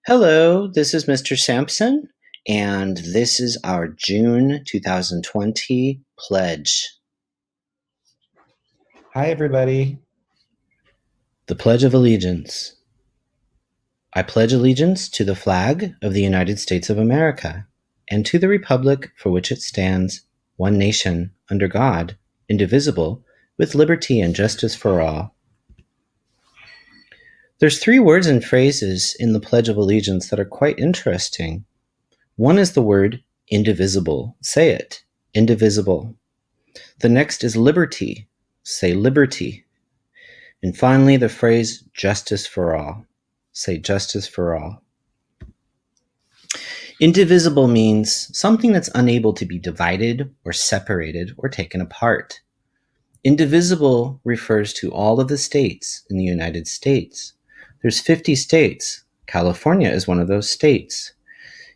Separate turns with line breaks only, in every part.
Hello, this is Mr. Sampson, and this is our June 2020 pledge.
Hi, everybody.
The Pledge of Allegiance. I pledge allegiance to the flag of the United States of America and to the republic for which it stands, one nation, under God, indivisible, with liberty and justice for all. There's three words and phrases in the Pledge of Allegiance that are quite interesting. One is the word indivisible. Say it, indivisible. The next is liberty. Say liberty. And finally, the phrase justice for all. Say justice for all. Indivisible means something that's unable to be divided or separated or taken apart. Indivisible refers to all of the states in the United States. There's 50 states. California is one of those states.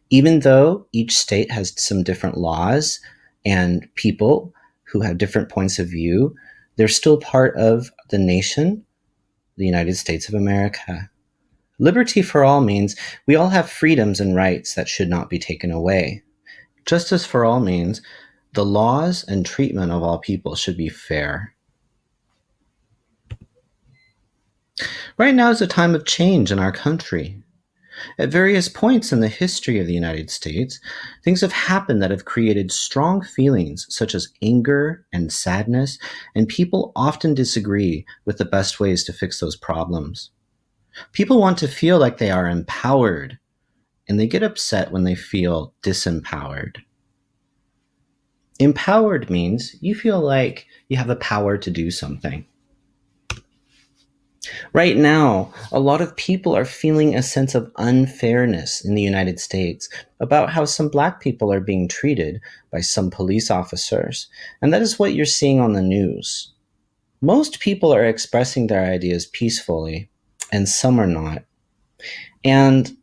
Even though each state has some different laws and people who have different points of view, they're still part of the nation, the United States of America. Liberty for all means we all have freedoms and rights that should not be taken away. Justice for all means the laws and treatment of all people should be fair. Right now is a time of change in our country. At various points in the history of the United States, things have happened that have created strong feelings such as anger and sadness, and people often disagree with the best ways to fix those problems. People want to feel like they are empowered, and they get upset when they feel disempowered. Empowered means you feel like you have the power to do something. Right now, a lot of people are feeling a sense of unfairness in the United States about how some Black people are being treated by some police officers, and that is what you're seeing on the news. Most people are expressing their ideas peacefully, and some are not. And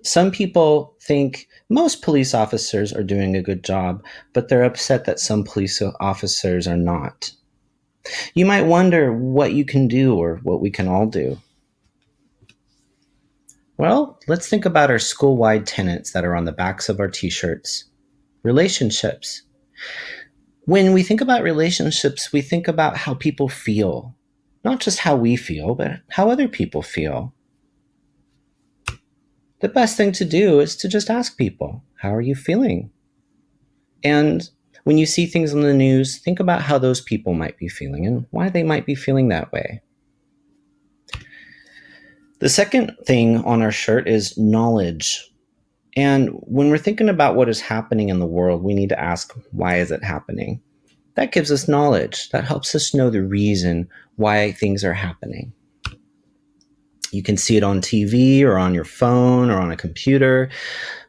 some people think most police officers are doing a good job, but they're upset that some police officers are not. You might wonder what you can do or what we can all do. Well, let's think about our school-wide tenets that are on the backs of our t-shirts. Relationships. When we think about relationships, we think about how people feel. Not just how we feel, but how other people feel. The best thing to do is to just ask people, how are you feeling? And when you see things on the news, think about how those people might be feeling and why they might be feeling that way. The second thing on our shirt is knowledge. And when we're thinking about what is happening in the world, we need to ask, why is it happening? That gives us knowledge. That helps us know the reason why things are happening. You can see it on TV or on your phone or on a computer,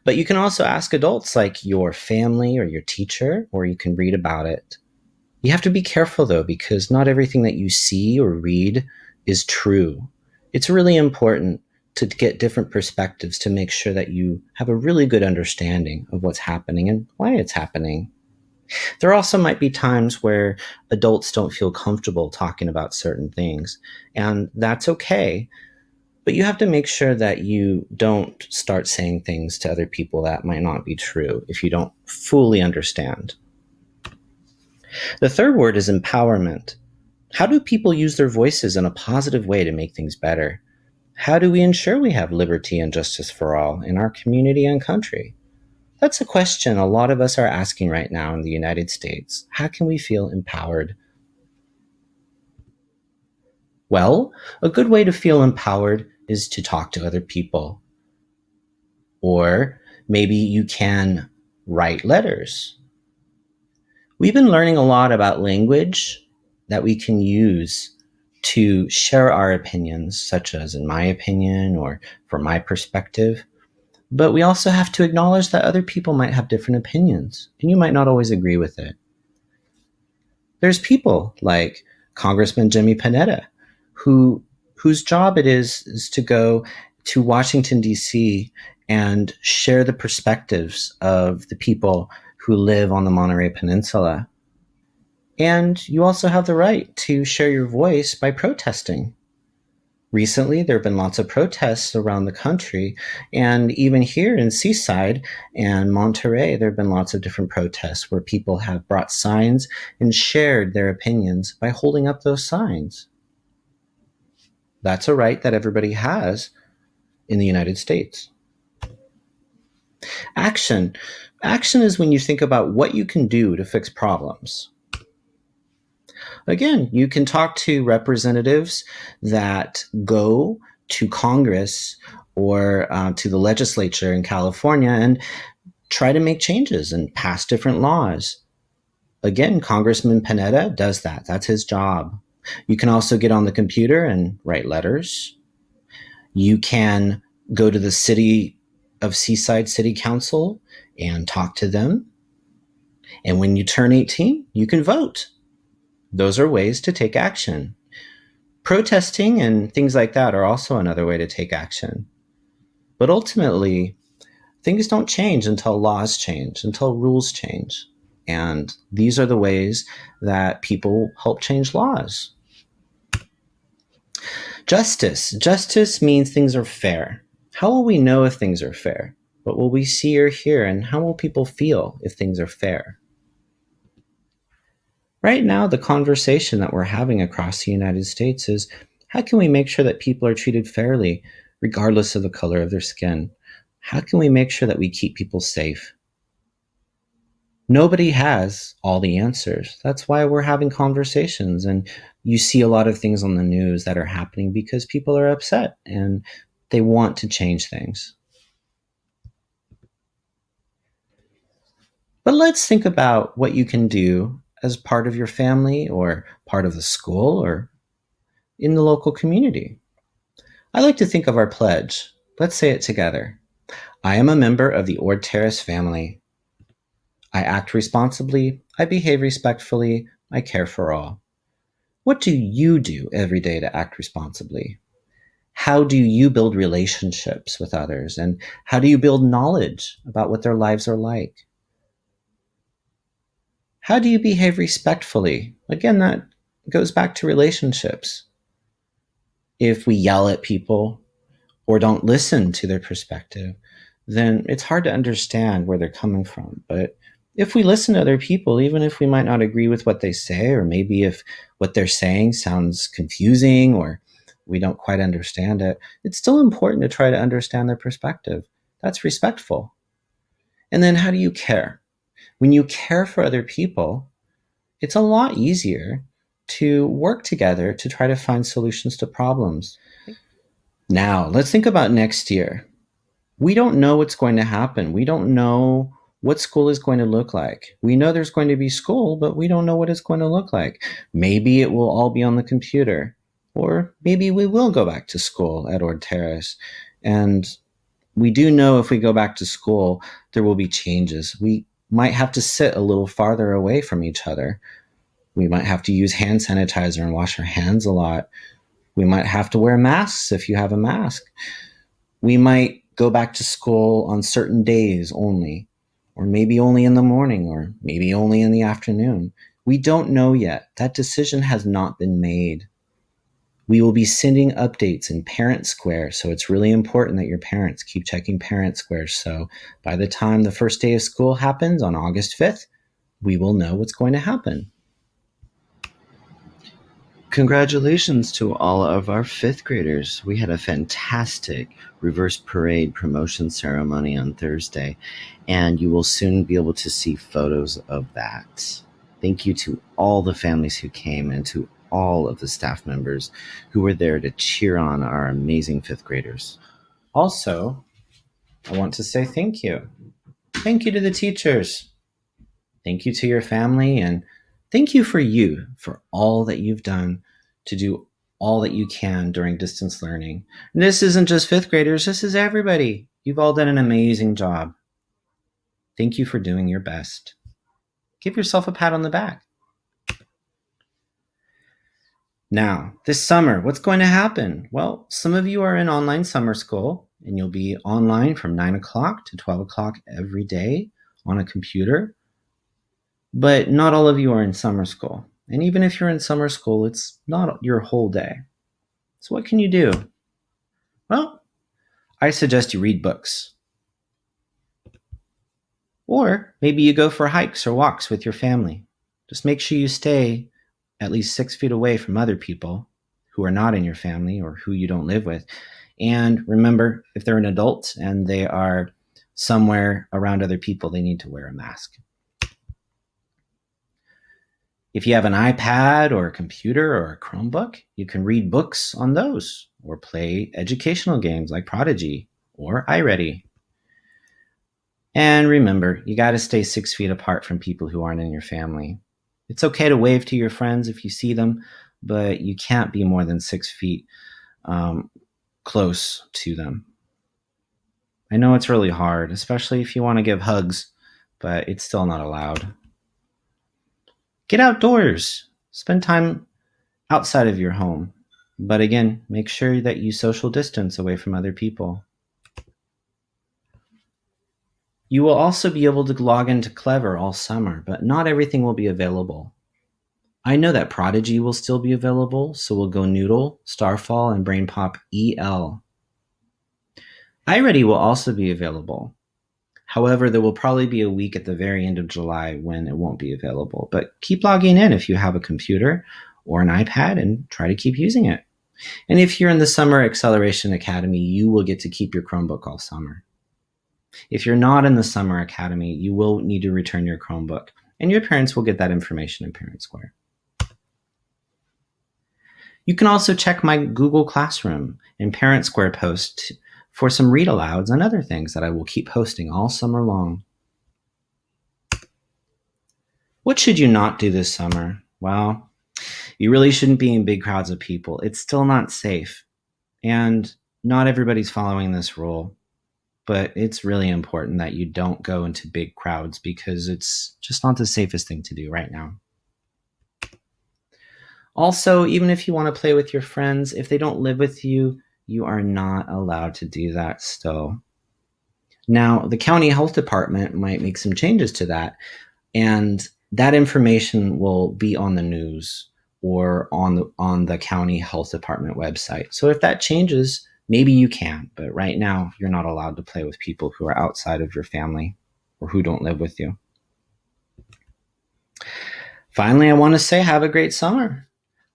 but you can also ask adults like your family or your teacher, or you can read about it. You have to be careful though, because not everything that you see or read is true. It's really important to get different perspectives to make sure that you have a really good understanding of what's happening and why it's happening. There also might be times where adults don't feel comfortable talking about certain things, and that's okay. But you have to make sure that you don't start saying things to other people that might not be true if you don't fully understand. The third word is empowerment. How do people use their voices in a positive way to make things better? How do we ensure we have liberty and justice for all in our community and country? That's a question a lot of us are asking right now in the United States. How can we feel empowered? Well, a good way to feel empowered is to talk to other people. Or maybe you can write letters. We've been learning a lot about language that we can use to share our opinions, such as in my opinion or from my perspective. But we also have to acknowledge that other people might have different opinions, and you might not always agree with it. There's people like Congressman Jimmy Panetta, whose job it is to go to Washington, D.C. and share the perspectives of the people who live on the Monterey Peninsula. And you also have the right to share your voice by protesting. Recently, there have been lots of protests around the country, and even here in Seaside and Monterey, there have been lots of different protests where people have brought signs and shared their opinions by holding up those signs. That's a right that everybody has in the United States. Action. Action is when you think about what you can do to fix problems. Again, you can talk to representatives that go to Congress or to the legislature in California and try to make changes and pass different laws. Again, Congressman Panetta does that. That's his job. You can also get on the computer and write letters. You can go to the city of Seaside City Council and talk to them. And when you turn 18, you can vote. Those are ways to take action. Protesting and things like that are also another way to take action. But ultimately, things don't change until laws change, until rules change. And these are the ways that people help change laws. Justice. Justice means things are fair. How will we know if things are fair? What will we see or hear? And how will people feel if things are fair? Right now, the conversation that we're having across the United States is how can we make sure that people are treated fairly, regardless of the color of their skin? How can we make sure that we keep people safe? Nobody has all the answers. That's why we're having conversations. And you see a lot of things on the news that are happening because people are upset and they want to change things. But let's think about what you can do as part of your family or part of the school or in the local community. I like to think of our pledge. Let's say it together. I am a member of the Ord Terrace family. I act responsibly, I behave respectfully, I care for all. What do you do every day to act responsibly? How do you build relationships with others? And how do you build knowledge about what their lives are like? How do you behave respectfully? Again, that goes back to relationships. If we yell at people or don't listen to their perspective, then it's hard to understand where they're coming from. But if we listen to other people, even if we might not agree with what they say, or maybe if what they're saying sounds confusing or we don't quite understand it, it's still important to try to understand their perspective. That's respectful. And then how do you care? When you care for other people, it's a lot easier to work together to try to find solutions to problems. Now, let's think about next year. We don't know what's going to happen. We don't know what school is going to look like. We know there's going to be school, but we don't know what it's going to look like. Maybe it will all be on the computer, or maybe we will go back to school at Ord Terrace. And we do know if we go back to school, there will be changes. We might have to sit a little farther away from each other. We might have to use hand sanitizer and wash our hands a lot. We might have to wear masks if you have a mask. We might go back to school on certain days only, or maybe only in the morning, or maybe only in the afternoon. We don't know yet. That decision has not been made. We will be sending updates in Parent Square, so it's really important that your parents keep checking Parent Square. So by the time the first day of school happens on August 5th, we will know what's going to happen. Congratulations to all of our fifth graders. We had a fantastic reverse parade promotion ceremony on Thursday, and you will soon be able to see photos of that. Thank you to all the families who came and to all of the staff members who were there to cheer on our amazing fifth graders. Also, I want to say thank you. Thank you to the teachers. Thank you to your family, and thank you for all that you've done to do all that you can during distance learning. And this isn't just fifth graders, this is everybody. You've all done an amazing job. Thank you for doing your best. Give yourself a pat on the back. Now, this summer, what's going to happen? Well, some of you are in online summer school, and you'll be online from 9 o'clock to 12 o'clock every day on a computer. But not all of you are in summer school. And even if you're in summer school, it's not your whole day. So, what can you do? Well, I suggest you read books. Or maybe you go for hikes or walks with your family. Just make sure you stay at least 6 feet away from other people who are not in your family or who you don't live with. And remember, if they're an adult and they are somewhere around other people, they need to wear a mask. If you have an iPad or a computer or a Chromebook, you can read books on those or play educational games like Prodigy or iReady. And remember, you got to stay 6 feet apart from people who aren't in your family. It's okay to wave to your friends if you see them, but you can't be more than 6 feet close to them. I know it's really hard, especially if you want to give hugs, but it's still not allowed. Get outdoors. Spend time outside of your home. But again, make sure that you social distance away from other people. You will also be able to log into Clever all summer, but not everything will be available. I know that Prodigy will still be available, so we'll go Noodle, Starfall, and BrainPop EL. iReady will also be available. However, there will probably be a week at the very end of July when it won't be available. But keep logging in if you have a computer or an iPad and try to keep using it. And if you're in the Summer Acceleration Academy, you will get to keep your Chromebook all summer. If you're not in the Summer Academy, you will need to return your Chromebook, and your parents will get that information in Parent Square. You can also check my Google Classroom and Parent Square post for some read alouds and other things that I will keep posting all summer long. What should you not do this summer? Well, you really shouldn't be in big crowds of people. It's still not safe. And not everybody's following this rule. But it's really important that you don't go into big crowds because it's just not the safest thing to do right now. Also, even if you want to play with your friends, if they don't live with you, you are not allowed to do that still. Now, the county health department might make some changes to that, and that information will be on the news or on the county health department website. So if that changes, maybe you can, but right now you're not allowed to play with people who are outside of your family or who don't live with you. Finally, I want to say have a great summer.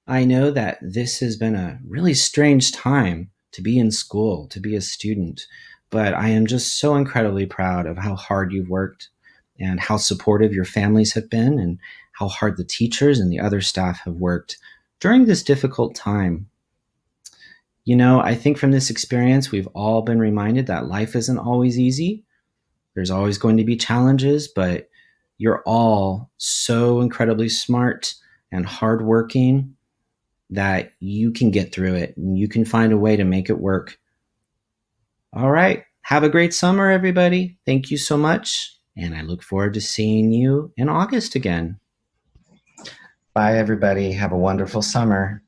I know that this has been a really strange time to be in school, to be a student, but I am just so incredibly proud of how hard you've worked and how supportive your families have been and how hard the teachers and the other staff have worked during this difficult time. You know, I think from this experience, we've all been reminded that life isn't always easy. There's always going to be challenges, but you're all so incredibly smart and hardworking that you can get through it and you can find a way to make it work. All right. Have a great summer, everybody. Thank you so much. And I look forward to seeing you in August again. Bye, everybody. Have a wonderful summer.